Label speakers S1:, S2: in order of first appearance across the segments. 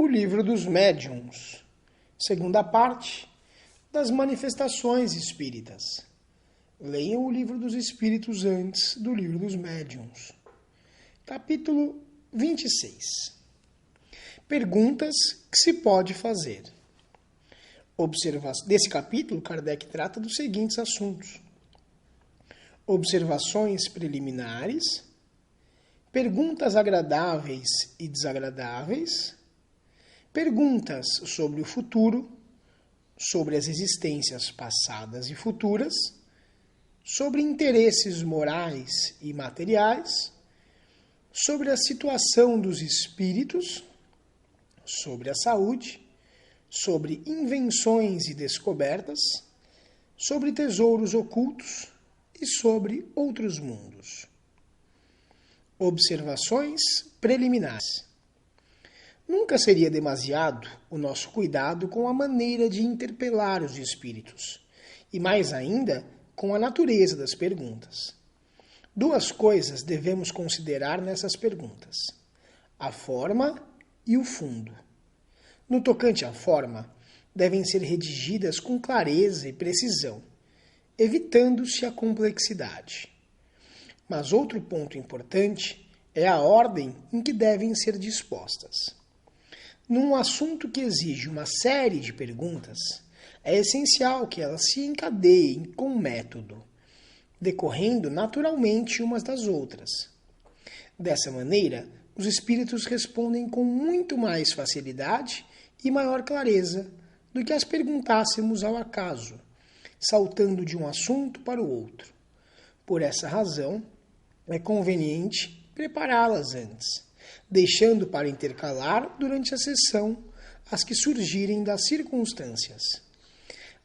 S1: O Livro dos Médiuns, segunda parte das Manifestações Espíritas. Leiam o Livro dos Espíritos antes do Livro dos Médiuns. Capítulo 26. Perguntas que se pode fazer. Desse capítulo, Kardec trata dos seguintes assuntos: observações preliminares, perguntas agradáveis e desagradáveis, perguntas sobre o futuro, sobre as existências passadas e futuras, sobre interesses morais e materiais, sobre a situação dos espíritos, sobre a saúde, sobre invenções e descobertas, sobre tesouros ocultos e sobre outros mundos. Observações preliminares. Nunca seria demasiado o nosso cuidado com a maneira de interpelar os espíritos, e mais ainda com a natureza das perguntas. Duas coisas devemos considerar nessas perguntas: a forma e o fundo. No tocante à forma, devem ser redigidas com clareza e precisão, evitando-se a complexidade. Mas outro ponto importante é a ordem em que devem ser dispostas. Num assunto que exige uma série de perguntas, é essencial que elas se encadeiem com método, decorrendo naturalmente umas das outras. Dessa maneira, os espíritos respondem com muito mais facilidade e maior clareza do que as perguntássemos ao acaso, saltando de um assunto para o outro. Por essa razão, é conveniente prepará-las antes, deixando para intercalar durante a sessão as que surgirem das circunstâncias.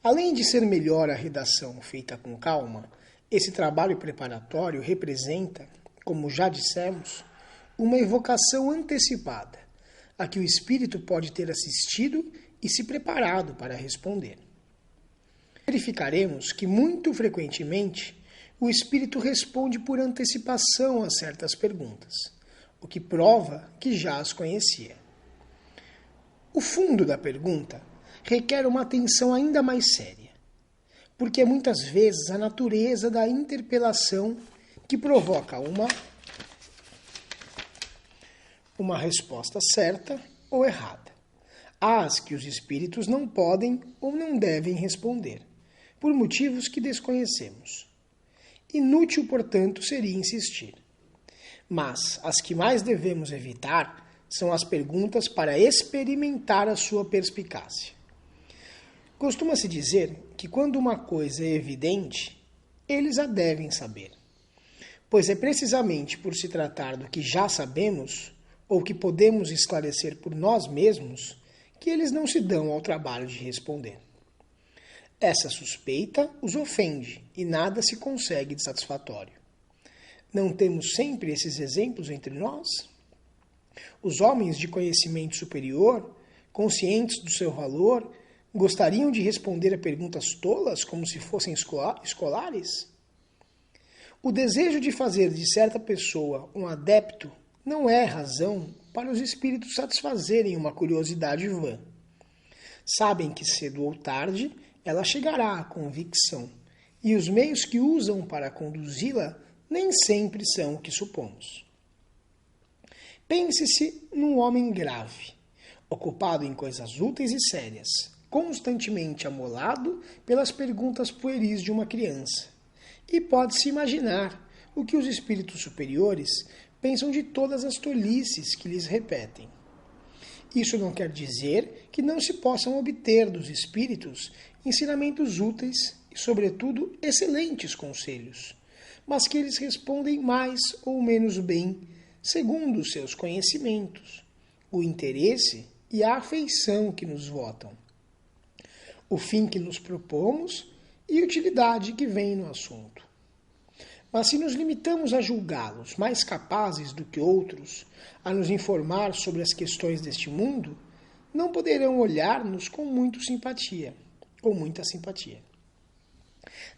S1: Além de ser melhor a redação feita com calma, esse trabalho preparatório representa, como já dissemos, uma evocação antecipada, a que o espírito pode ter assistido e se preparado para responder. Verificaremos que, muito frequentemente, o espírito responde por antecipação a certas perguntas, o que prova que já as conhecia. O fundo da pergunta requer uma atenção ainda mais séria, porque é muitas vezes a natureza da interpelação que provoca uma resposta certa ou errada, às que os espíritos não podem ou não devem responder, por motivos que desconhecemos. Inútil, portanto, seria insistir. Mas as que mais devemos evitar são as perguntas para experimentar a sua perspicácia. Costuma-se dizer que quando uma coisa é evidente, eles a devem saber, pois é precisamente por se tratar do que já sabemos, ou que podemos esclarecer por nós mesmos, que eles não se dão ao trabalho de responder. Essa suspeita os ofende e nada se consegue de satisfatório. Não temos sempre esses exemplos entre nós? Os homens de conhecimento superior, conscientes do seu valor, gostariam de responder a perguntas tolas como se fossem escolares? O desejo de fazer de certa pessoa um adepto não é razão para os espíritos satisfazerem uma curiosidade vã. Sabem que cedo ou tarde ela chegará à convicção, e os meios que usam para conduzi-la nem sempre são o que supomos. Pense-se num homem grave, ocupado em coisas úteis e sérias, constantemente amolado pelas perguntas pueris de uma criança, e pode-se imaginar o que os espíritos superiores pensam de todas as tolices que lhes repetem. Isso não quer dizer que não se possam obter dos espíritos ensinamentos úteis e, sobretudo, excelentes conselhos, mas que eles respondem mais ou menos bem, segundo os seus conhecimentos, o interesse e a afeição que nos votam, o fim que nos propomos e a utilidade que vem no assunto. Mas se nos limitamos a julgá-los mais capazes do que outros, a nos informar sobre as questões deste mundo, não poderão olhar-nos com muita simpatia.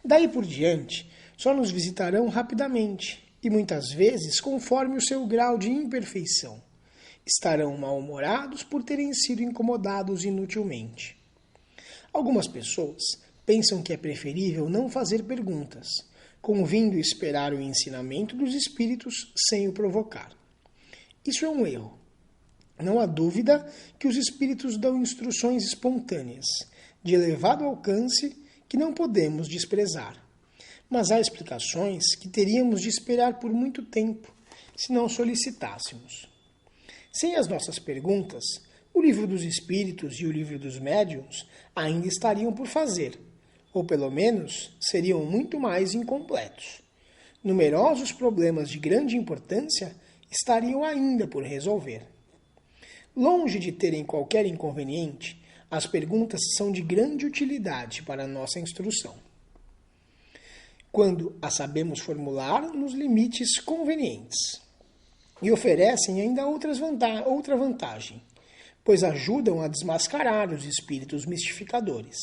S1: Daí por diante, só nos visitarão rapidamente e muitas vezes conforme o seu grau de imperfeição, Estarão mal-humorados por terem sido incomodados inutilmente. Algumas pessoas pensam que é preferível não fazer perguntas, convindo esperar o ensinamento dos espíritos sem o provocar. Isso é um erro. Não há dúvida que os espíritos dão instruções espontâneas, de elevado alcance, que não podemos desprezar. Mas há explicações que teríamos de esperar por muito tempo, se não solicitássemos. Sem as nossas perguntas, o Livro dos Espíritos e o Livro dos Médiuns ainda estariam por fazer, ou pelo menos seriam muito mais incompletos. Numerosos problemas de grande importância estariam ainda por resolver. Longe de terem qualquer inconveniente, as perguntas são de grande utilidade para a nossa instrução, quando as sabemos formular nos limites convenientes. E oferecem ainda outra vantagem, pois ajudam a desmascarar os espíritos mistificadores.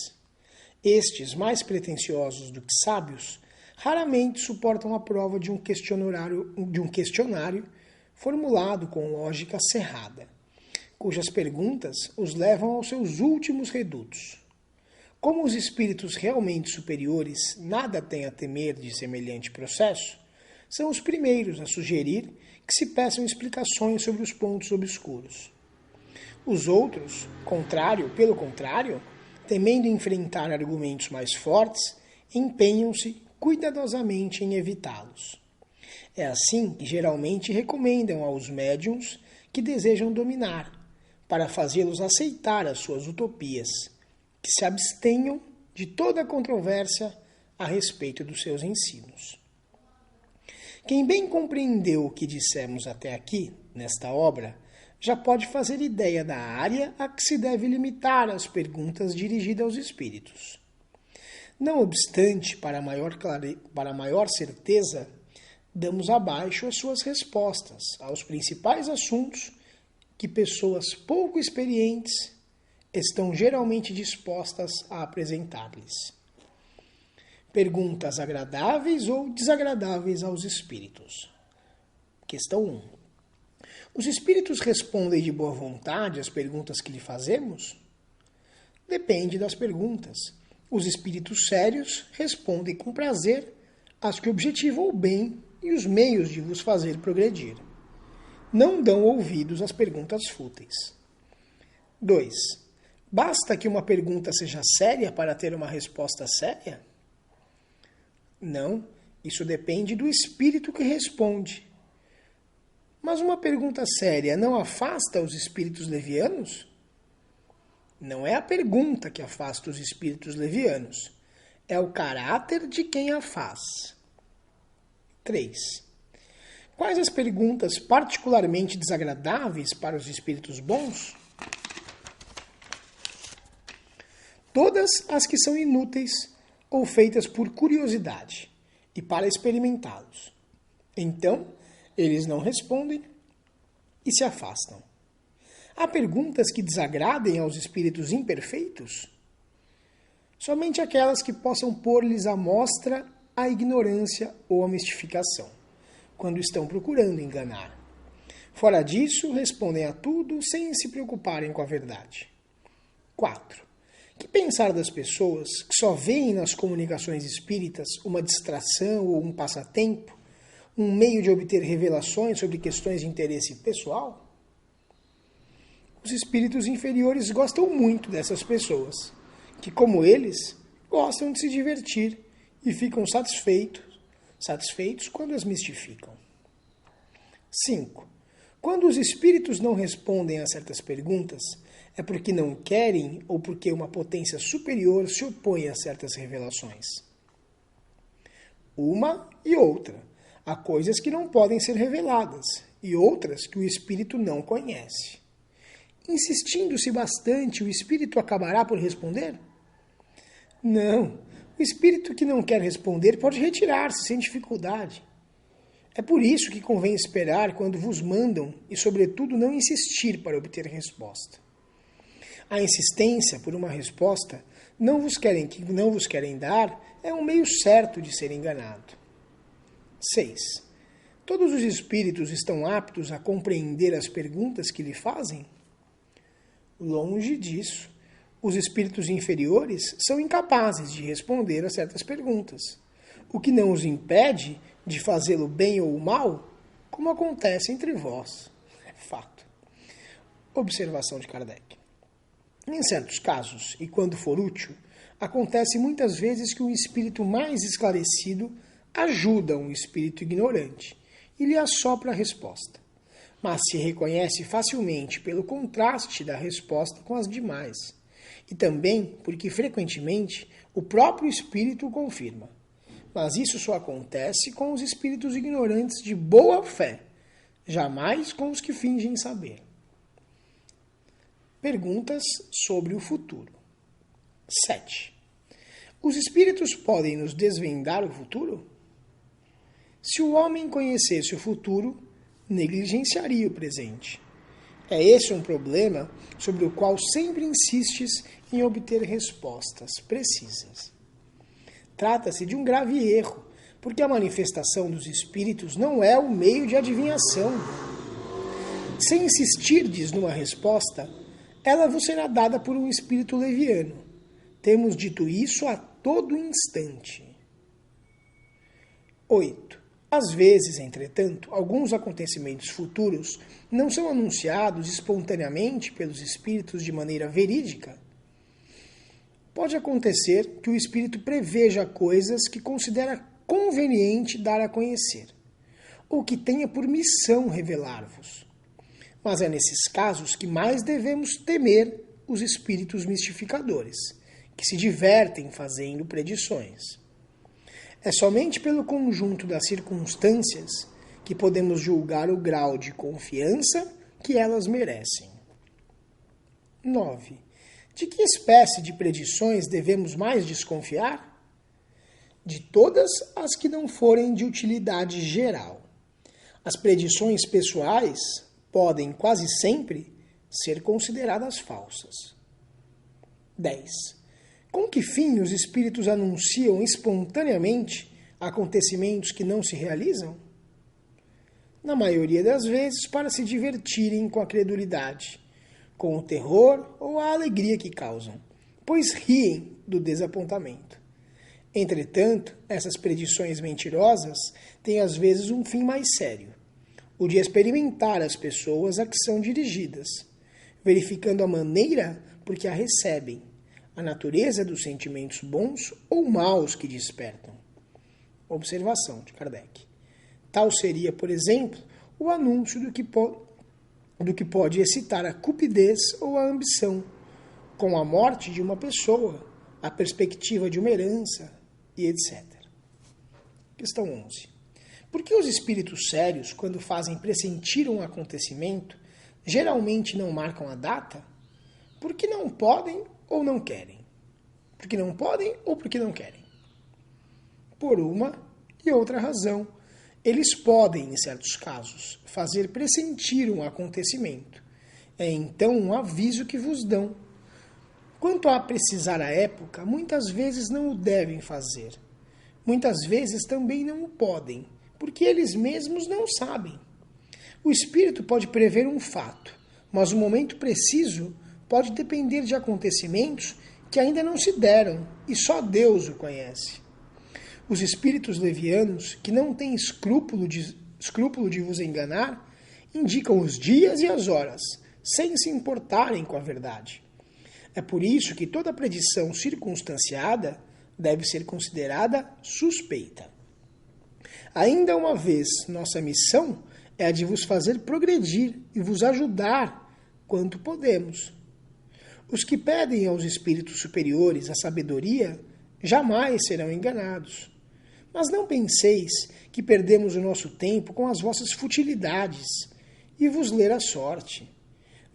S1: Estes, mais pretensiosos do que sábios, raramente suportam a prova de um questionário formulado com lógica cerrada, cujas perguntas os levam aos seus últimos redutos. Como os espíritos realmente superiores nada têm a temer de semelhante processo, são os primeiros a sugerir que se peçam explicações sobre os pontos obscuros. Os outros, pelo contrário, temendo enfrentar argumentos mais fortes, empenham-se cuidadosamente em evitá-los. É assim que geralmente recomendam aos médiuns que desejam dominar, para fazê-los aceitar as suas utopias, que se abstenham de toda controvérsia a respeito dos seus ensinos. Quem bem compreendeu o que dissemos até aqui, nesta obra, já pode fazer ideia da área a que se deve limitar as perguntas dirigidas aos espíritos. Não obstante, para maior certeza, damos abaixo as suas respostas aos principais assuntos que pessoas pouco experientes estão geralmente dispostas a apresentar-lhes. Perguntas agradáveis ou desagradáveis aos espíritos. Questão 1. Os espíritos respondem de boa vontade às perguntas que lhe fazemos? Depende das perguntas. Os espíritos sérios respondem com prazer às que objetivam o bem e os meios de vos fazer progredir. Não dão ouvidos às perguntas fúteis. 2. Basta que uma pergunta seja séria para ter uma resposta séria? Não, isso depende do espírito que responde. Mas uma pergunta séria não afasta os espíritos levianos? Não é a pergunta que afasta os espíritos levianos, é o caráter de quem a faz. 3. Quais as perguntas particularmente desagradáveis para os espíritos bons? Todas as que são inúteis ou feitas por curiosidade e para experimentá-los. Então, eles não respondem e se afastam. Há perguntas que desagradem aos espíritos imperfeitos? Somente aquelas que possam pôr-lhes à mostra a ignorância ou a mistificação, quando estão procurando enganar. Fora disso, respondem a tudo sem se preocuparem com a verdade. 4. Que pensar das pessoas que só veem nas comunicações espíritas uma distração ou um passatempo, um meio de obter revelações sobre questões de interesse pessoal? Os espíritos inferiores gostam muito dessas pessoas, que, como eles, gostam de se divertir e ficam satisfeitos quando as mistificam. 5. Quando os espíritos não respondem a certas perguntas, é porque não querem ou porque uma potência superior se opõe a certas revelações. Uma e outra. Há coisas que não podem ser reveladas e outras que o espírito não conhece. Insistindo-se bastante, o espírito acabará por responder? Não. O espírito que não quer responder pode retirar-se sem dificuldade. É por isso que convém esperar quando vos mandam e, sobretudo, não insistir para obter resposta. A insistência por uma resposta que não vos querem dar é um meio certo de ser enganado. 6. Todos os espíritos estão aptos a compreender as perguntas que lhe fazem? Longe disso. Os espíritos inferiores são incapazes de responder a certas perguntas, o que não os impede de fazê-lo bem ou mal, como acontece entre vós. É fato. Observação de Kardec. Em certos casos, e quando for útil, acontece muitas vezes que um espírito mais esclarecido ajuda um espírito ignorante e lhe assopra a resposta, mas se reconhece facilmente pelo contraste da resposta com as demais, e também porque frequentemente o próprio espírito o confirma. Mas isso só acontece com os espíritos ignorantes de boa fé, jamais com os que fingem saber. Perguntas sobre o futuro. 7. Os espíritos podem nos desvendar o futuro? Se o homem conhecesse o futuro, negligenciaria o presente. É esse um problema sobre o qual sempre insistes em obter respostas precisas. Trata-se de um grave erro, porque a manifestação dos espíritos não é o meio de adivinhação. Se insistirdes numa resposta, ela vos será dada por um espírito leviano. Temos dito isso a todo instante. 8. Às vezes, entretanto, alguns acontecimentos futuros não são anunciados espontaneamente pelos espíritos de maneira verídica. Pode acontecer que o espírito preveja coisas que considera conveniente dar a conhecer, ou que tenha por missão revelar-vos. Mas é nesses casos que mais devemos temer os espíritos mistificadores, que se divertem fazendo predições. É somente pelo conjunto das circunstâncias que podemos julgar o grau de confiança que elas merecem. 9. De que espécie de predições devemos mais desconfiar? De todas as que não forem de utilidade geral. As predições pessoais podem quase sempre ser consideradas falsas. 10. Com que fim os espíritos anunciam espontaneamente acontecimentos que não se realizam? Na maioria das vezes, para se divertirem com a credulidade, com o terror ou a alegria que causam, pois riem do desapontamento. Entretanto, essas predições mentirosas têm às vezes um fim mais sério, o de experimentar as pessoas a que são dirigidas, verificando a maneira por que a recebem, a natureza dos sentimentos bons ou maus que despertam. Observação de Kardec. Tal seria, por exemplo, o anúncio do que pode excitar a cupidez ou a ambição, com a morte de uma pessoa, a perspectiva de uma herança e etc. Questão 11. Por que os espíritos sérios, quando fazem pressentir um acontecimento, geralmente não marcam a data? Porque não podem ou não querem? Porque não podem ou porque não querem? Por uma e outra razão, eles podem, em certos casos, fazer pressentir um acontecimento. É então um aviso que vos dão. Quanto a precisar a época, muitas vezes não o devem fazer. Muitas vezes também não o podem, porque eles mesmos não sabem. O espírito pode prever um fato, mas o momento preciso pode depender de acontecimentos que ainda não se deram e só Deus o conhece. Os espíritos levianos, que não têm escrúpulo de vos enganar, indicam os dias e as horas, sem se importarem com a verdade. É por isso que toda predição circunstanciada deve ser considerada suspeita. Ainda uma vez, nossa missão é a de vos fazer progredir e vos ajudar quanto podemos. Os que pedem aos espíritos superiores a sabedoria jamais serão enganados. Mas não penseis que perdemos o nosso tempo com as vossas futilidades e vos ler a sorte.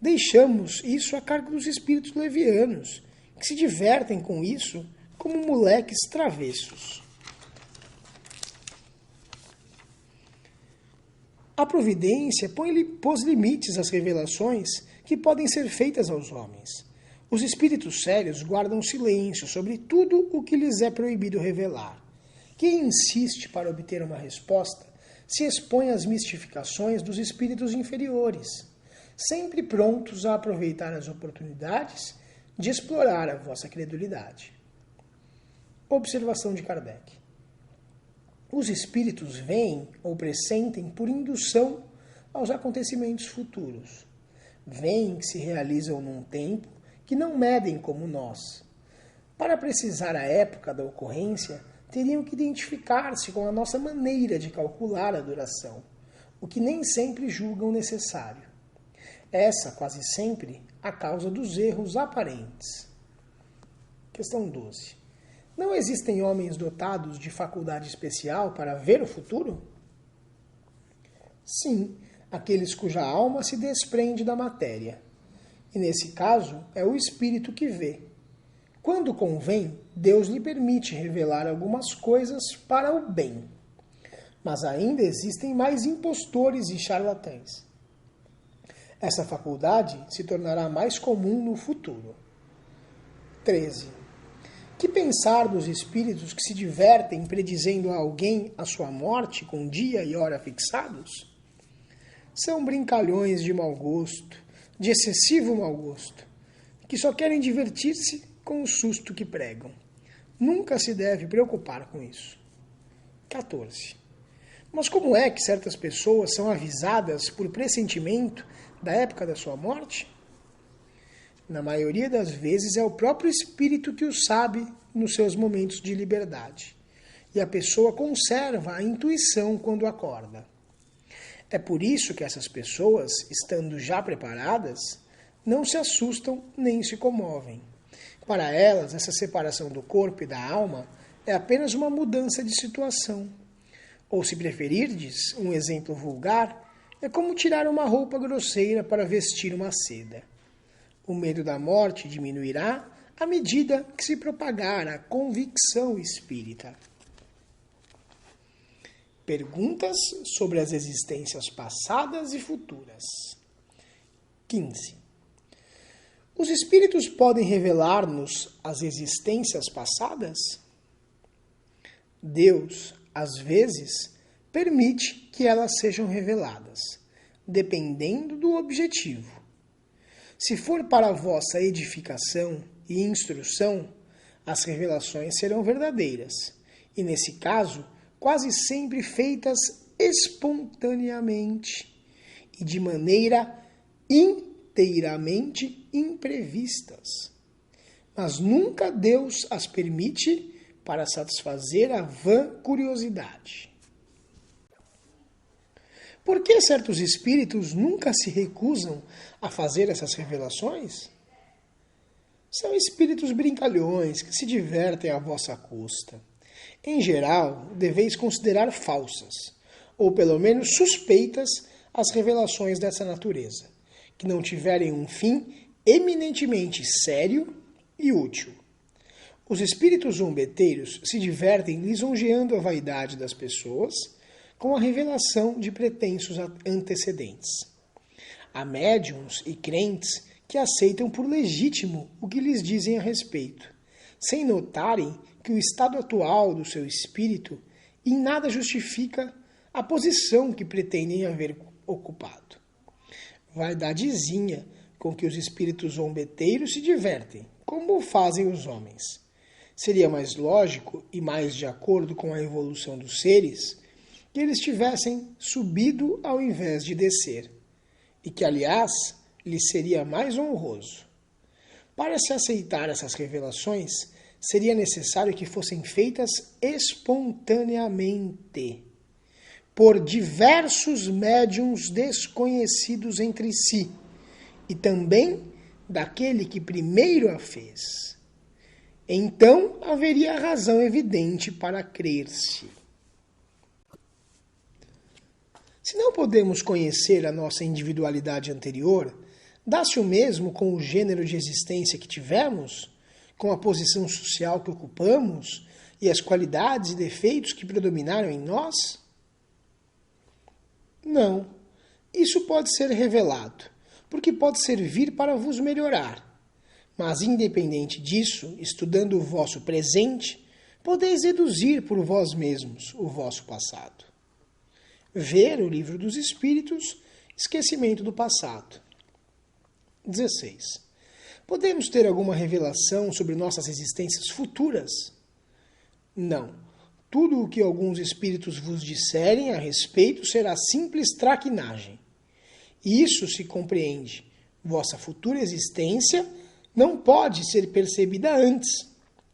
S1: Deixamos isso a cargo dos espíritos levianos, que se divertem com isso como moleques travessos. A providência pôs limites às revelações que podem ser feitas aos homens. Os espíritos sérios guardam silêncio sobre tudo o que lhes é proibido revelar. Quem insiste para obter uma resposta se expõe às mistificações dos espíritos inferiores, sempre prontos a aproveitar as oportunidades de explorar a vossa credulidade. Observação de Kardec. Os espíritos veem ou pressentem por indução aos acontecimentos futuros. Veem que se realizam num tempo que não medem como nós. Para precisar a época da ocorrência, teriam que identificar-se com a nossa maneira de calcular a duração, o que nem sempre julgam necessário. Essa, quase sempre, a causa dos erros aparentes. Questão 12. Não existem homens dotados de faculdade especial para ver o futuro? Sim, aqueles cuja alma se desprende da matéria. E nesse caso, é o espírito que vê. Quando convém, Deus lhe permite revelar algumas coisas para o bem. Mas ainda existem mais impostores e charlatães. Essa faculdade se tornará mais comum no futuro. 13. Que pensar dos espíritos que se divertem predizendo a alguém a sua morte com dia e hora fixados? São brincalhões de mau gosto, de excessivo mau gosto, que só querem divertir-se com o susto que pregam. Nunca se deve preocupar com isso. 14. Mas como é que certas pessoas são avisadas por pressentimento da época da sua morte? Na maioria das vezes é o próprio espírito que o sabe nos seus momentos de liberdade. E a pessoa conserva a intuição quando acorda. É por isso que essas pessoas, estando já preparadas, não se assustam nem se comovem. Para elas, essa separação do corpo e da alma é apenas uma mudança de situação. Ou, se preferirdes, um exemplo vulgar, é como tirar uma roupa grosseira para vestir uma seda. O medo da morte diminuirá à medida que se propagar a convicção espírita. Perguntas sobre as existências passadas e futuras. 15. Os espíritos podem revelar-nos as existências passadas? Deus, às vezes, permite que elas sejam reveladas, dependendo do objetivo. Se for para a vossa edificação e instrução, as revelações serão verdadeiras, e nesse caso, quase sempre feitas espontaneamente e de maneira inteiramente imprevistas. Mas nunca Deus as permite para satisfazer a vã curiosidade. Por que certos espíritos nunca se recusam a fazer essas revelações? São espíritos brincalhões que se divertem à vossa custa. Em geral, deveis considerar falsas, ou pelo menos suspeitas, as revelações dessa natureza, que não tiverem um fim eminentemente sério e útil. Os espíritos zombeteiros se divertem lisonjeando a vaidade das pessoas com a revelação de pretensos antecedentes. Há médiuns e crentes que aceitam por legítimo o que lhes dizem a respeito, sem notarem que o estado atual do seu espírito em nada justifica a posição que pretendem haver ocupado. Vaidadezinha com que os espíritos zombeteiros se divertem, como fazem os homens. Seria mais lógico e mais de acordo com a evolução dos seres que eles tivessem subido ao invés de descer, e que, aliás, lhes seria mais honroso. Para se aceitar essas revelações, seria necessário que fossem feitas espontaneamente, por diversos médiuns desconhecidos entre si, e também daquele que primeiro a fez. Então haveria razão evidente para crer-se. Se não podemos conhecer a nossa individualidade anterior, dá-se o mesmo com o gênero de existência que tivemos, com a posição social que ocupamos e as qualidades e defeitos que predominaram em nós? Não. Isso pode ser revelado, porque pode servir para vos melhorar. Mas, independente disso, estudando o vosso presente, podeis deduzir por vós mesmos o vosso passado. Ver o Livro dos Espíritos, Esquecimento do Passado. 16. Podemos ter alguma revelação sobre nossas existências futuras? Não. Tudo o que alguns espíritos vos disserem a respeito será simples traquinagem. Isso se compreende. Vossa futura existência não pode ser percebida antes,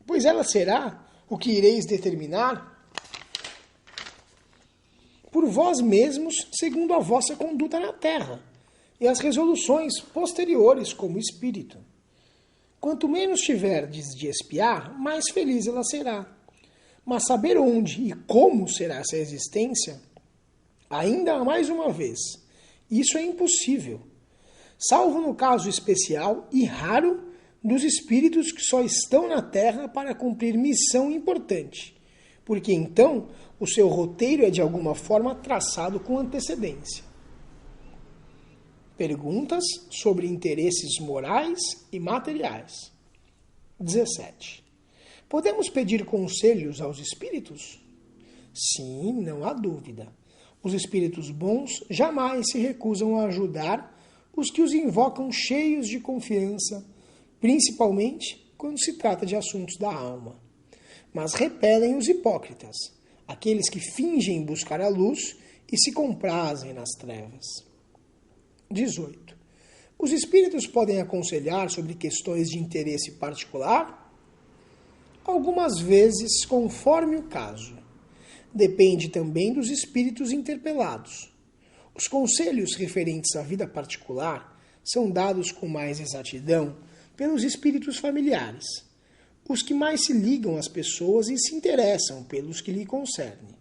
S1: pois ela será o que ireis determinar por vós mesmos, segundo a vossa conduta na Terra e as resoluções posteriores como espírito. Quanto menos tiverdes de espiar, mais feliz ela será. Mas saber onde e como será essa existência, ainda mais uma vez, isso é impossível, salvo no caso especial e raro dos espíritos que só estão na Terra para cumprir missão importante, porque então o seu roteiro é de alguma forma traçado com antecedência. Perguntas sobre interesses morais e materiais. 17. Podemos pedir conselhos aos espíritos? Sim, não há dúvida. Os espíritos bons jamais se recusam a ajudar os que os invocam cheios de confiança, principalmente quando se trata de assuntos da alma. Mas repelem os hipócritas, aqueles que fingem buscar a luz e se comprazem nas trevas. 18. Os espíritos podem aconselhar sobre questões de interesse particular? Algumas vezes, conforme o caso. Depende também dos espíritos interpelados. Os conselhos referentes à vida particular são dados com mais exatidão pelos espíritos familiares, os que mais se ligam às pessoas e se interessam pelos que lhe concernem.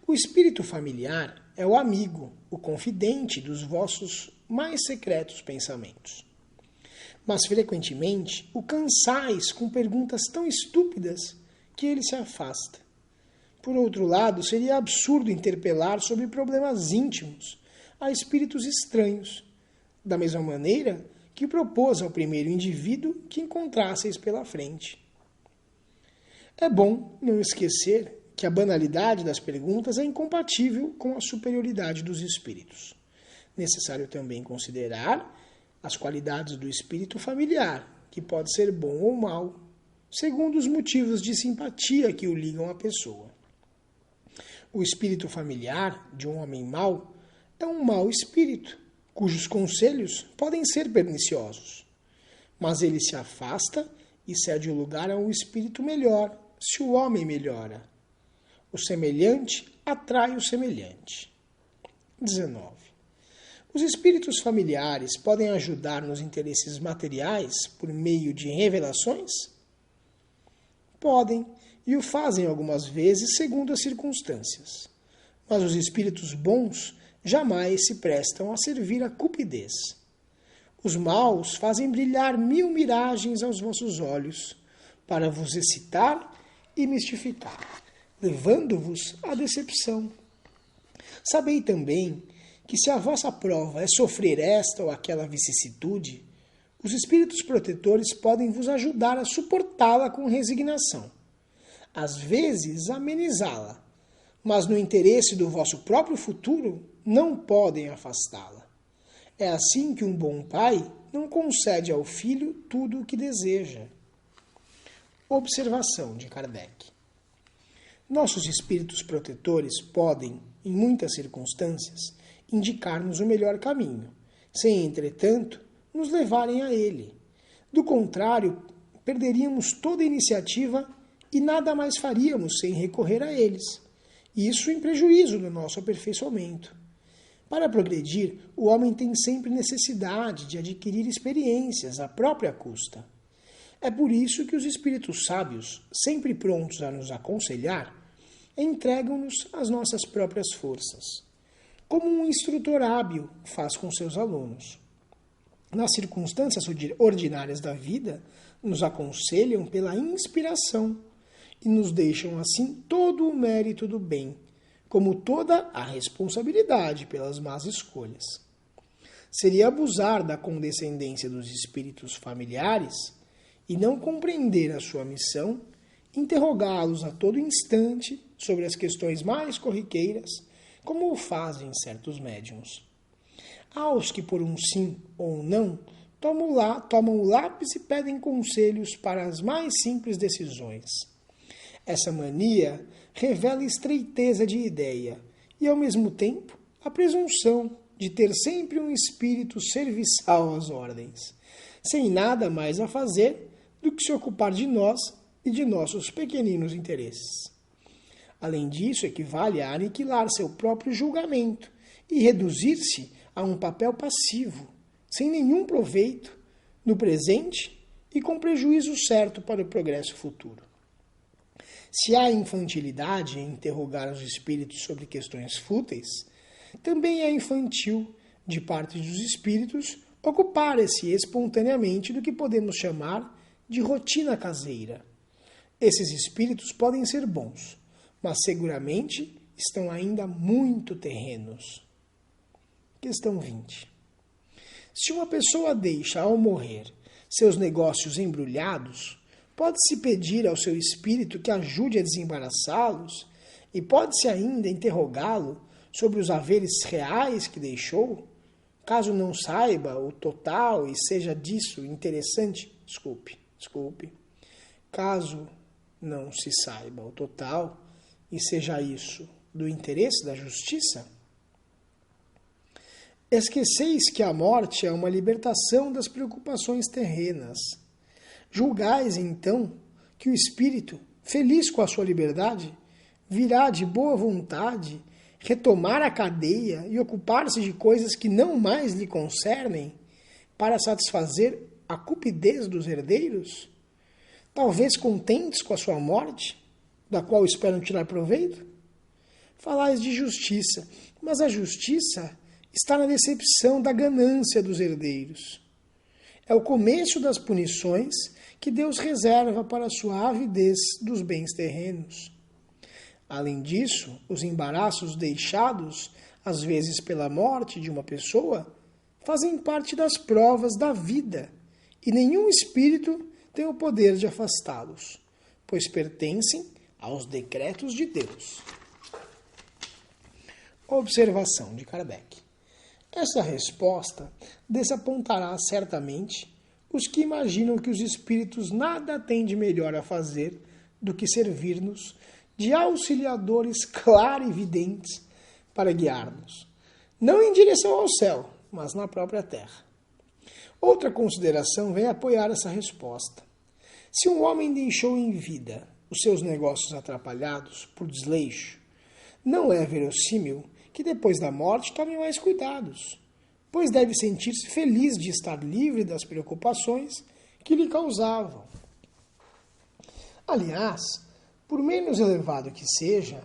S1: O espírito familiar é o amigo, o confidente dos vossos mais secretos pensamentos. Mas, frequentemente, o cansais com perguntas tão estúpidas que ele se afasta. Por outro lado, seria absurdo interpelar sobre problemas íntimos a espíritos estranhos, da mesma maneira que propôs ao primeiro indivíduo que encontrasseis pela frente. É bom não esquecer que a banalidade das perguntas é incompatível com a superioridade dos espíritos. Necessário também considerar as qualidades do espírito familiar, que pode ser bom ou mau, segundo os motivos de simpatia que o ligam à pessoa. O espírito familiar de um homem mau é um mau espírito, cujos conselhos podem ser perniciosos. Mas ele se afasta e cede o lugar a um espírito melhor, se o homem melhora. O semelhante atrai o semelhante. 19. Os espíritos familiares podem ajudar nos interesses materiais por meio de revelações? Podem, e o fazem algumas vezes segundo as circunstâncias. Mas os espíritos bons jamais se prestam a servir à cupidez. Os maus fazem brilhar 1000 miragens aos vossos olhos, para vos excitar e mistificar, levando-vos à decepção. Sabei também que se a vossa prova é sofrer esta ou aquela vicissitude, os espíritos protetores podem vos ajudar a suportá-la com resignação, às vezes amenizá-la, mas no interesse do vosso próprio futuro não podem afastá-la. É assim que um bom pai não concede ao filho tudo o que deseja. Observação de Kardec. Nossos espíritos protetores podem, em muitas circunstâncias, indicar-nos o melhor caminho, sem, entretanto, nos levarem a ele. Do contrário, perderíamos toda a iniciativa e nada mais faríamos sem recorrer a eles. Isso em prejuízo do nosso aperfeiçoamento. Para progredir, o homem tem sempre necessidade de adquirir experiências à própria custa. É por isso que os espíritos sábios, sempre prontos a nos aconselhar, entregam-nos as nossas próprias forças, como um instrutor hábil faz com seus alunos. Nas circunstâncias ordinárias da vida, nos aconselham pela inspiração e nos deixam assim todo o mérito do bem, como toda a responsabilidade pelas más escolhas. Seria abusar da condescendência dos espíritos familiares e não compreender a sua missão, interrogá-los a todo instante sobre as questões mais corriqueiras, como o fazem certos médiuns. Há os que, por um sim ou um não, tomam o lápis e pedem conselhos para as mais simples decisões. Essa mania revela estreiteza de ideia e, ao mesmo tempo, a presunção de ter sempre um espírito serviçal às ordens, sem nada mais a fazer do que se ocupar de nós e de nossos pequeninos interesses. Além disso, equivale a aniquilar seu próprio julgamento e reduzir-se a um papel passivo, sem nenhum proveito, no presente e com prejuízo certo para o progresso futuro. Se há infantilidade em interrogar os espíritos sobre questões fúteis, também é infantil, de parte dos espíritos, ocupar-se espontaneamente do que podemos chamar de rotina caseira. Esses espíritos podem ser bons, mas seguramente estão ainda muito terrenos. Questão 20. Se uma pessoa deixa, ao morrer, seus negócios embrulhados, pode-se pedir ao seu espírito que ajude a desembaraçá-los e pode-se ainda interrogá-lo sobre os haveres reais que deixou, caso não saiba o total e seja disso interessante. Desculpe. Caso não se saiba o total e seja isso do interesse da justiça? Esqueceis que a morte é uma libertação das preocupações terrenas. Julgais, então, que o espírito, feliz com a sua liberdade, virá de boa vontade retomar a cadeia e ocupar-se de coisas que não mais lhe concernem para satisfazer a cupidez dos herdeiros? Talvez contentes com a sua morte, da qual esperam tirar proveito? Falais de justiça, mas a justiça está na decepção da ganância dos herdeiros. É o começo das punições que Deus reserva para a sua avidez dos bens terrenos. Além disso, os embaraços deixados, às vezes pela morte de uma pessoa, fazem parte das provas da vida, e nenhum espírito tem o poder de afastá-los, pois pertencem aos decretos de Deus. Observação de Kardec. Essa resposta desapontará certamente os que imaginam que os espíritos nada têm de melhor a fazer do que servir-nos de auxiliadores clarividentes para guiar-nos, não em direção ao céu, mas na própria terra. Outra consideração vem apoiar essa resposta. Se um homem deixou em vida os seus negócios atrapalhados por desleixo, não é verossímil que depois da morte tome mais cuidados, pois deve sentir-se feliz de estar livre das preocupações que lhe causavam. Aliás, por menos elevado que seja,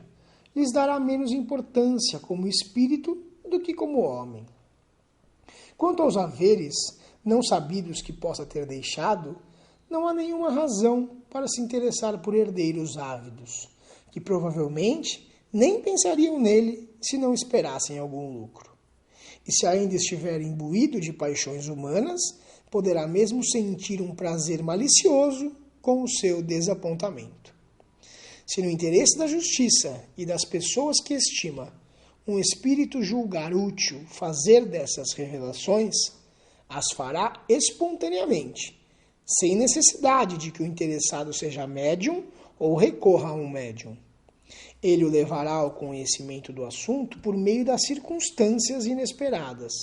S1: lhes dará menos importância como espírito do que como homem. Quanto aos haveres não sabidos que possa ter deixado, não há nenhuma razão para se interessar por herdeiros ávidos, que provavelmente nem pensariam nele se não esperassem algum lucro. E se ainda estiver imbuído de paixões humanas, poderá mesmo sentir um prazer malicioso com o seu desapontamento. Se no interesse da justiça e das pessoas que estima, um espírito julgar útil fazer dessas revelações, as fará espontaneamente, sem necessidade de que o interessado seja médium ou recorra a um médium. Ele o levará ao conhecimento do assunto por meio das circunstâncias inesperadas,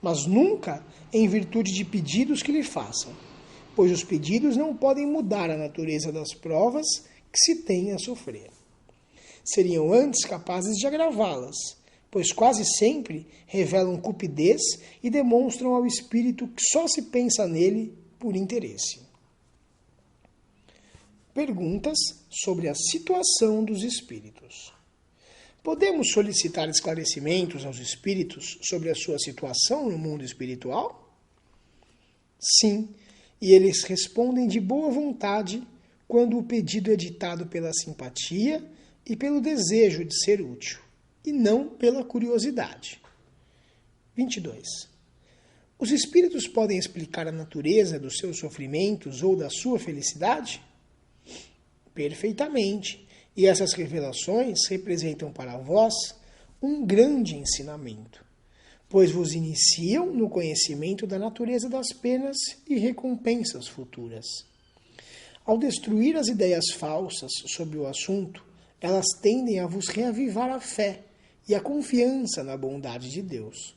S1: mas nunca em virtude de pedidos que lhe façam, pois os pedidos não podem mudar a natureza das provas que se tem a sofrer. Seriam antes capazes de agravá-las, pois quase sempre revelam cupidez e demonstram ao espírito que só se pensa nele por interesse. Perguntas sobre a situação dos espíritos. Podemos solicitar esclarecimentos aos espíritos sobre a sua situação no mundo espiritual? Sim, e eles respondem de boa vontade quando o pedido é ditado pela simpatia e pelo desejo de ser útil, e não pela curiosidade. 22. Os espíritos podem explicar a natureza dos seus sofrimentos ou da sua felicidade? Perfeitamente. E essas revelações representam para vós um grande ensinamento, pois vos iniciam no conhecimento da natureza das penas e recompensas futuras. Ao destruir as ideias falsas sobre o assunto, elas tendem a vos reavivar a fé e a confiança na bondade de Deus.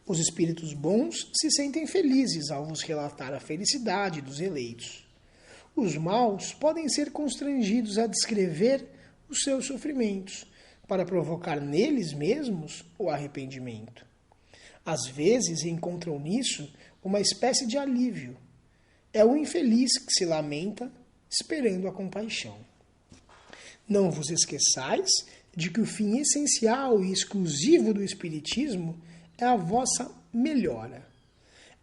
S1: Os espíritos bons se sentem felizes ao vos relatar a felicidade dos eleitos. Os maus podem ser constrangidos a descrever os seus sofrimentos, para provocar neles mesmos o arrependimento. Às vezes encontram nisso uma espécie de alívio. É o infeliz que se lamenta, esperando a compaixão. Não vos esqueçais de que o fim essencial e exclusivo do Espiritismo é a vossa melhora.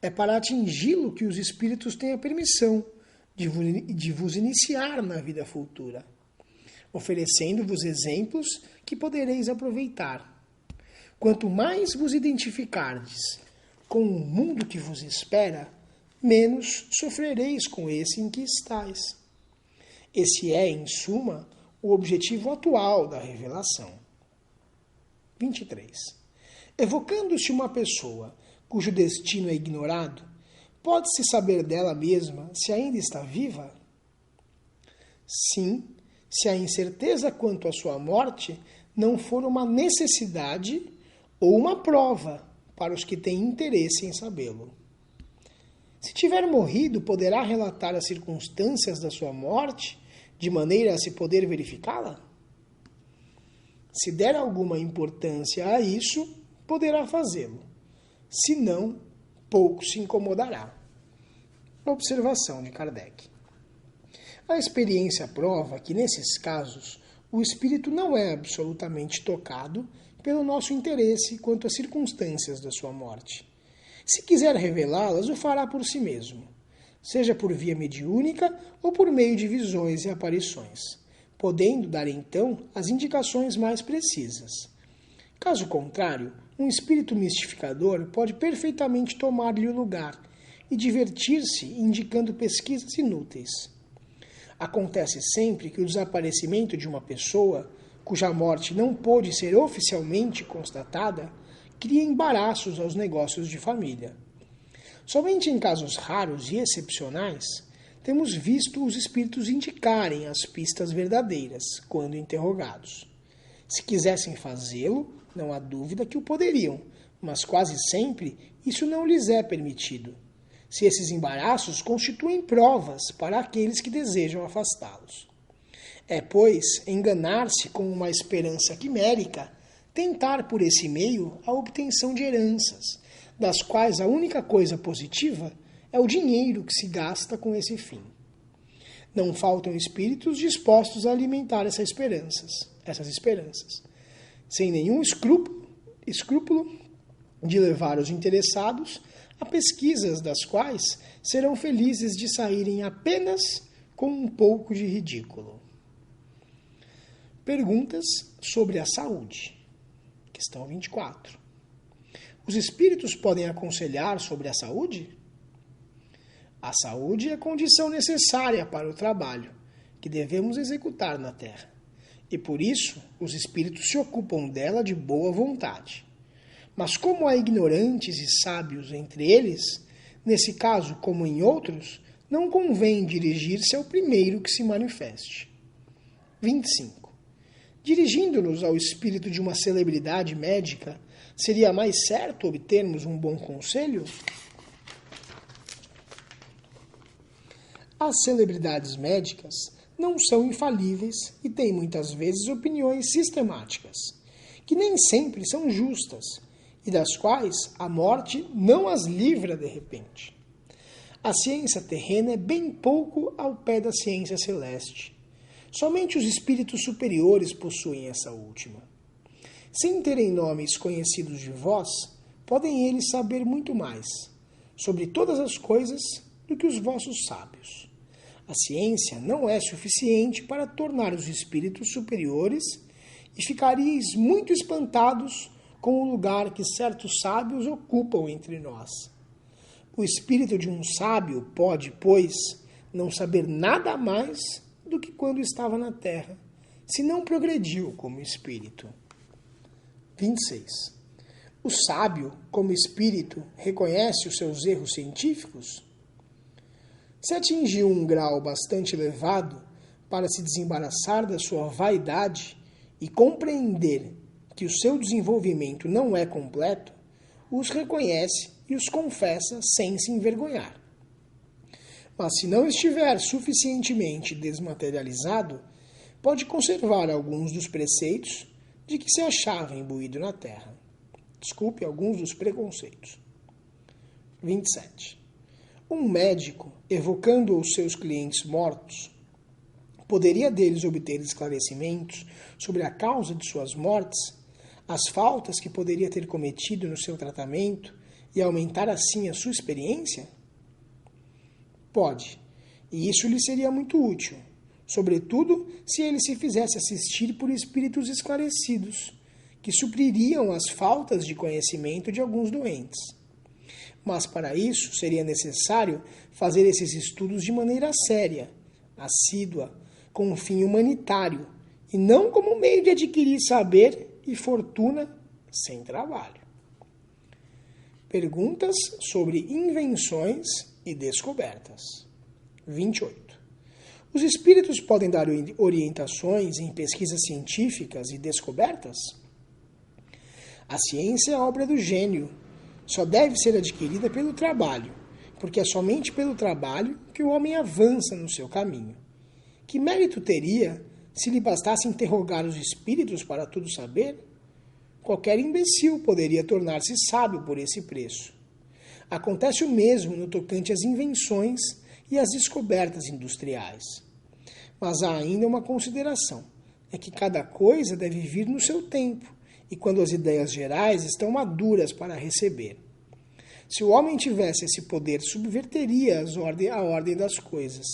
S1: É para atingi-lo que os Espíritos têm a permissão de vos iniciar na vida futura, oferecendo-vos exemplos que podereis aproveitar. Quanto mais vos identificardes com o mundo que vos espera, menos sofrereis com esse em que estáis. Esse é, em suma, o objetivo atual da revelação. 23. Evocando-se uma pessoa cujo destino é ignorado, pode-se saber dela mesma se ainda está viva? Sim, se a incerteza quanto à sua morte não for uma necessidade ou uma prova para os que têm interesse em sabê-lo. Se tiver morrido, poderá relatar as circunstâncias da sua morte, de maneira a se poder verificá-la? Se der alguma importância a isso, poderá fazê-lo. Se não, pouco se incomodará. Observação de Kardec. A experiência prova que, nesses casos, o espírito não é absolutamente tocado pelo nosso interesse quanto às circunstâncias da sua morte. Se quiser revelá-las, o fará por si mesmo, seja por via mediúnica ou por meio de visões e aparições, podendo dar então as indicações mais precisas. Caso contrário, um espírito mistificador pode perfeitamente tomar-lhe o lugar e divertir-se indicando pesquisas inúteis. Acontece sempre que o desaparecimento de uma pessoa, cuja morte não pôde ser oficialmente constatada, cria embaraços aos negócios de família. Somente em casos raros e excepcionais, temos visto os espíritos indicarem as pistas verdadeiras, quando interrogados. Se quisessem fazê-lo, não há dúvida que o poderiam, mas quase sempre isso não lhes é permitido, se esses embaraços constituem provas para aqueles que desejam afastá-los. É, pois, enganar-se com uma esperança quimérica, tentar por esse meio a obtenção de heranças, das quais a única coisa positiva é o dinheiro que se gasta com esse fim. Não faltam espíritos dispostos a alimentar essas esperanças, sem nenhum escrúpulo de levar os interessados a pesquisas das quais serão felizes de saírem apenas com um pouco de ridículo. Perguntas sobre a saúde. Questão 24. Os espíritos podem aconselhar sobre a saúde? A saúde é condição necessária para o trabalho que devemos executar na Terra, e por isso os espíritos se ocupam dela de boa vontade. Mas como há ignorantes e sábios entre eles, nesse caso como em outros, não convém dirigir-se ao primeiro que se manifeste. 25. Dirigindo-nos ao espírito de uma celebridade médica, seria mais certo obtermos um bom conselho? As celebridades médicas não são infalíveis e têm muitas vezes opiniões sistemáticas, que nem sempre são justas, e das quais a morte não as livra de repente. A ciência terrena é bem pouco ao pé da ciência celeste. Somente os espíritos superiores possuem essa última. Sem terem nomes conhecidos de vós, podem eles saber muito mais sobre todas as coisas do que os vossos sábios. A ciência não é suficiente para tornar os espíritos superiores e ficaríeis muito espantados com o lugar que certos sábios ocupam entre nós. O espírito de um sábio pode, pois, não saber nada mais do que quando estava na terra, se não progrediu como espírito. 26. O sábio, como espírito, reconhece os seus erros científicos? Se atingiu um grau bastante elevado para se desembaraçar da sua vaidade e compreender que o seu desenvolvimento não é completo, os reconhece e os confessa sem se envergonhar. Mas se não estiver suficientemente desmaterializado, pode conservar alguns dos preceitos de que se achava imbuído na terra. Desculpe, alguns dos preconceitos. 27. Um médico, evocando os seus clientes mortos, poderia deles obter esclarecimentos sobre a causa de suas mortes, as faltas que poderia ter cometido no seu tratamento e aumentar assim a sua experiência? Pode, e isso lhe seria muito útil, sobretudo se ele se fizesse assistir por espíritos esclarecidos, que supririam as faltas de conhecimento de alguns doentes. Mas para isso seria necessário fazer esses estudos de maneira séria, assídua, com um fim humanitário, e não como meio de adquirir saber e fortuna sem trabalho. Perguntas sobre invenções e descobertas. 28. Os espíritos podem dar orientações em pesquisas científicas e descobertas? A ciência é obra do gênio. Só deve ser adquirida pelo trabalho, porque é somente pelo trabalho que o homem avança no seu caminho. Que mérito teria se lhe bastasse interrogar os espíritos para tudo saber? Qualquer imbecil poderia tornar-se sábio por esse preço. Acontece o mesmo no tocante às invenções e às descobertas industriais. Mas há ainda uma consideração, é que cada coisa deve vir no seu tempo, e quando as ideias gerais estão maduras para receber. Se o homem tivesse esse poder, subverteria a ordem das coisas,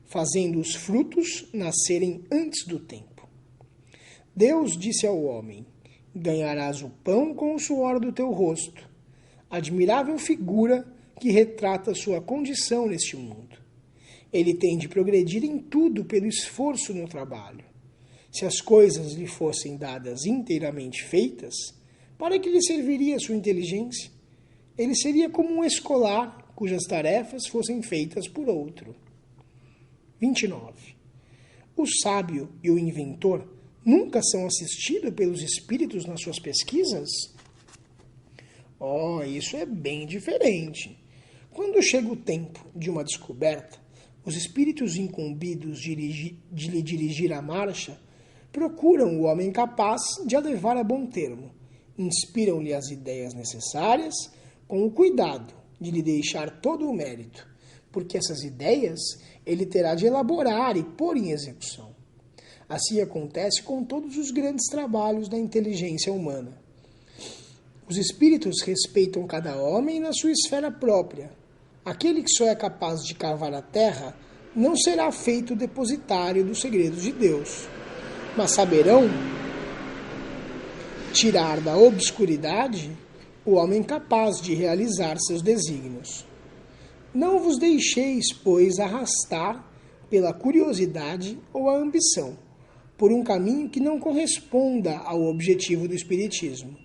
S1: fazendo os frutos nascerem antes do tempo. Deus disse ao homem: ganharás o pão com o suor do teu rosto. Admirável figura que retrata sua condição neste mundo. Ele tem de progredir em tudo pelo esforço no trabalho. Se as coisas lhe fossem dadas inteiramente feitas, para que lhe serviria sua inteligência? Ele seria como um escolar cujas tarefas fossem feitas por outro. 29. O sábio e o inventor nunca são assistidos pelos espíritos nas suas pesquisas? Isso é bem diferente. Quando chega o tempo de uma descoberta, os espíritos incumbidos de lhe dirigir a marcha procuram o homem capaz de a levar a bom termo, inspiram-lhe as ideias necessárias, com o cuidado de lhe deixar todo o mérito, porque essas ideias ele terá de elaborar e pôr em execução. Assim acontece com todos os grandes trabalhos da inteligência humana. Os espíritos respeitam cada homem na sua esfera própria. Aquele que só é capaz de cavar a terra não será feito depositário dos segredos de Deus, mas saberão tirar da obscuridade o homem capaz de realizar seus desígnios. Não vos deixeis, pois, arrastar pela curiosidade ou a ambição, por um caminho que não corresponda ao objetivo do Espiritismo,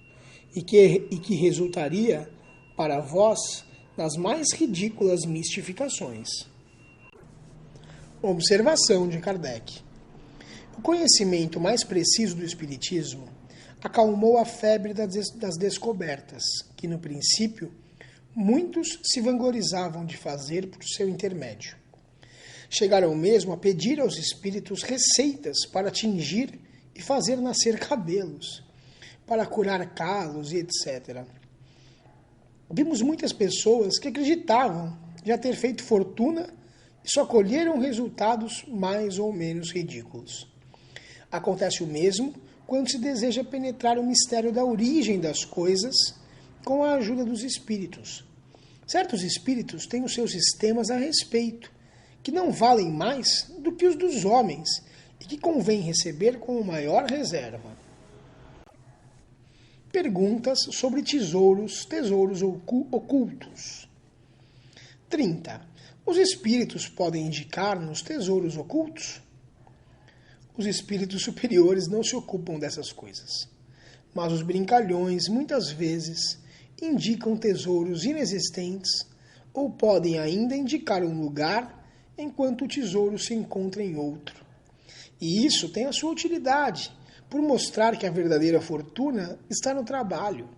S1: e que resultaria para vós nas mais ridículas mistificações. Observação de Kardec. O conhecimento mais preciso do Espiritismo acalmou a febre das descobertas, que no princípio muitos se vanglorizavam de fazer por seu intermédio. Chegaram mesmo a pedir aos espíritos receitas para tingir e fazer nascer cabelos, para curar calos e etc. Vimos muitas pessoas que acreditavam já ter feito fortuna e só colheram resultados mais ou menos ridículos. Acontece o mesmo quando se deseja penetrar o mistério da origem das coisas com a ajuda dos espíritos. Certos espíritos têm os seus sistemas a respeito, que não valem mais do que os dos homens e que convém receber com maior reserva. Perguntas sobre tesouros ocultos. 30. Os espíritos podem indicar-nos tesouros ocultos? Os espíritos superiores não se ocupam dessas coisas. mas os brincalhões muitas vezes indicam tesouros inexistentes ou podem ainda indicar um lugar enquanto o tesouro se encontra em outro. E isso tem a sua utilidade, por mostrar que a verdadeira fortuna está no trabalho.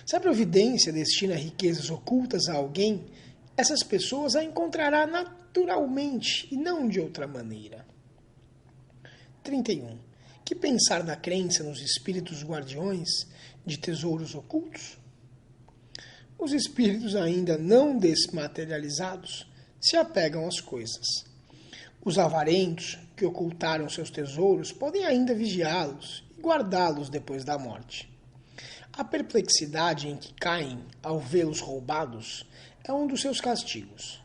S1: Se a providência destina riquezas ocultas a alguém, essas pessoas a encontrará naturalmente e não de outra maneira. 31. Que pensar da crença nos espíritos guardiões de tesouros ocultos? Os espíritos ainda não desmaterializados se apegam às coisas. Os avarentos que ocultaram seus tesouros podem ainda vigiá-los e guardá-los depois da morte. A perplexidade em que caem ao vê-los roubados é um dos seus castigos,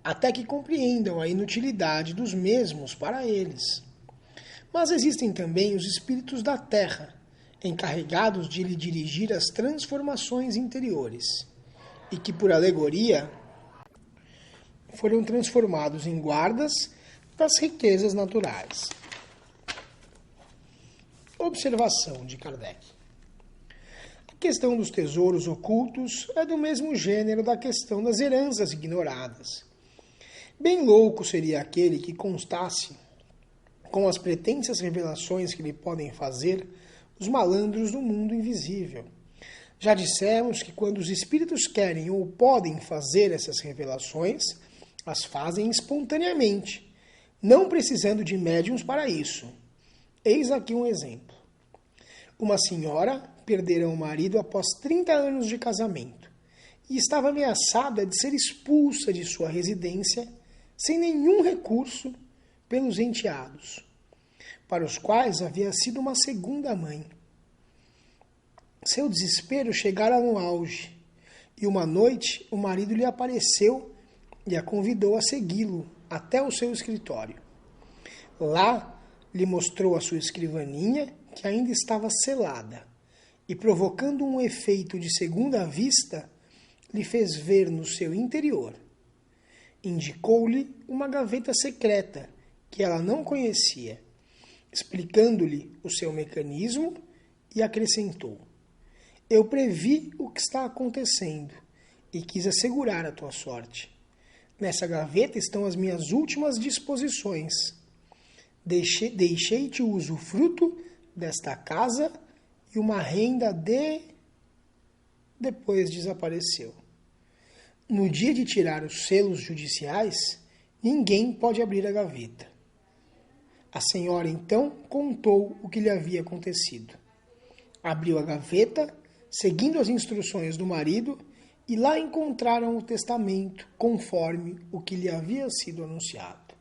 S1: até que compreendam a inutilidade dos mesmos para eles. Mas existem também os espíritos da terra, encarregados de lhe dirigir as transformações interiores, e que, por alegoria, foram transformados em guardas das riquezas naturais. Observação de Kardec. A questão dos tesouros ocultos é do mesmo gênero da questão das heranças ignoradas. Bem louco seria aquele que constasse, com as pretensas revelações que lhe podem fazer, os malandros do mundo invisível. Já dissemos que quando os espíritos querem ou podem fazer essas revelações, as fazem espontaneamente, não precisando de médiuns para isso. Eis aqui um exemplo. Uma senhora perdera o marido após 30 anos de casamento e estava ameaçada de ser expulsa de sua residência sem nenhum recurso pelos enteados, para os quais havia sido uma segunda mãe. Seu desespero chegara no auge, e uma noite o marido lhe apareceu e a convidou a segui-lo até o seu escritório. Lá lhe mostrou a sua escrivaninha, que ainda estava selada, e provocando um efeito de segunda vista, lhe fez ver no seu interior. Indicou-lhe uma gaveta secreta que ela não conhecia, explicando-lhe o seu mecanismo, e acrescentou: eu previ o que está acontecendo e quis assegurar a tua sorte. Nessa gaveta estão as minhas últimas disposições. Deixei-te o usufruto desta casa e uma renda Depois desapareceu. No dia de tirar os selos judiciais, ninguém pode abrir a gaveta. A senhora, então, contou o que lhe havia acontecido. Abriu a gaveta, seguindo as instruções do marido, e lá encontraram o testamento, conforme o que lhe havia sido anunciado.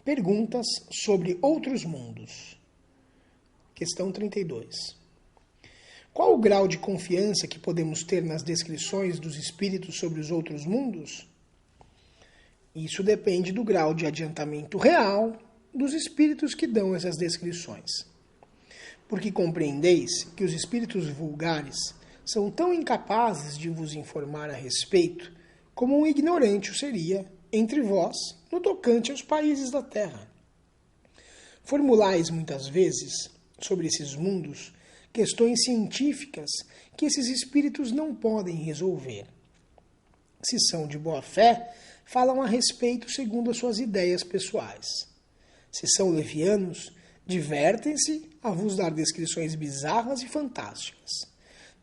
S1: Perguntas sobre outros mundos. Questão 32. Qual o grau de confiança que podemos ter nas descrições dos espíritos sobre os outros mundos? Isso depende do grau de adiantamento real dos espíritos que dão essas descrições. Porque compreendeis que os espíritos vulgares são tão incapazes de vos informar a respeito como um ignorante o seria entre vós no tocante aos países da terra. Formulais muitas vezes sobre esses mundos questões científicas que esses espíritos não podem resolver. Se são de boa fé, falam a respeito segundo as suas ideias pessoais. Se são levianos, divertem-se a vos dar descrições bizarras e fantásticas.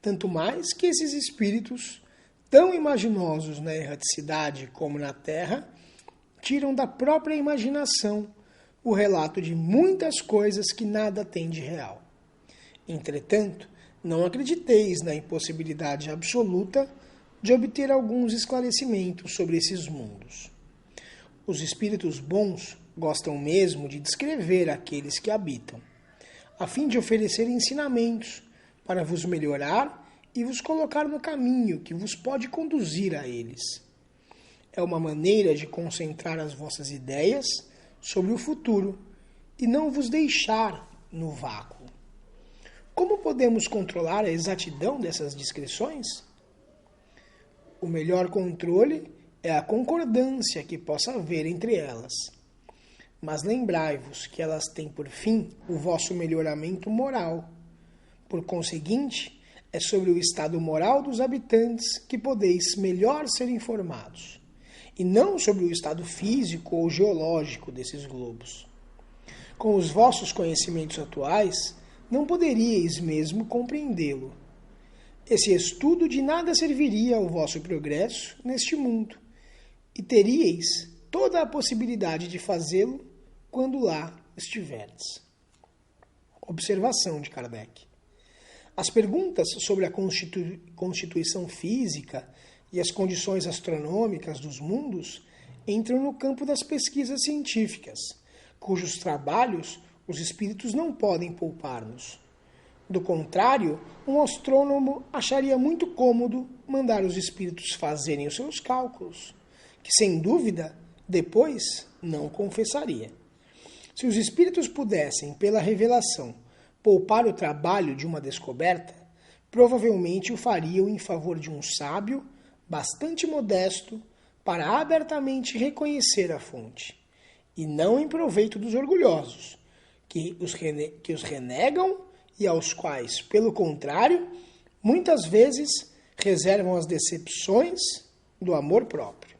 S1: Tanto mais que esses espíritos, tão imaginosos na erraticidade como na terra, tiram da própria imaginação o relato de muitas coisas que nada têm de real. Entretanto, não acrediteis na impossibilidade absoluta de obter alguns esclarecimentos sobre esses mundos. Os espíritos bons gostam mesmo de descrever aqueles que habitam, a fim de oferecer ensinamentos para vos melhorar e vos colocar no caminho que vos pode conduzir a eles. É uma maneira de concentrar as vossas ideias sobre o futuro e não vos deixar no vácuo. Como podemos controlar a exatidão dessas descrições? O melhor controle é a concordância que possa haver entre elas. mas lembrai-vos que elas têm por fim o vosso melhoramento moral. Por conseguinte, é sobre o estado moral dos habitantes que podeis melhor ser informados, e não sobre o estado físico ou geológico desses globos. Com os vossos conhecimentos atuais, não poderíeis mesmo compreendê-lo. Esse estudo de nada serviria ao vosso progresso neste mundo, e teríeis toda a possibilidade de fazê-lo quando lá estiverdes. Observação de Kardec. As perguntas sobre a constituição física e as condições astronômicas dos mundos entram no campo das pesquisas científicas, cujos trabalhos os espíritos não podem poupar-nos. Do contrário, um astrônomo acharia muito cômodo mandar os espíritos fazerem os seus cálculos, que, sem dúvida, depois não confessaria. Se os espíritos pudessem, pela revelação, poupar o trabalho de uma descoberta, provavelmente o fariam em favor de um sábio bastante modesto para abertamente reconhecer a fonte, e não em proveito dos orgulhosos, que os renegam e aos quais, pelo contrário, muitas vezes reservam as decepções do amor próprio.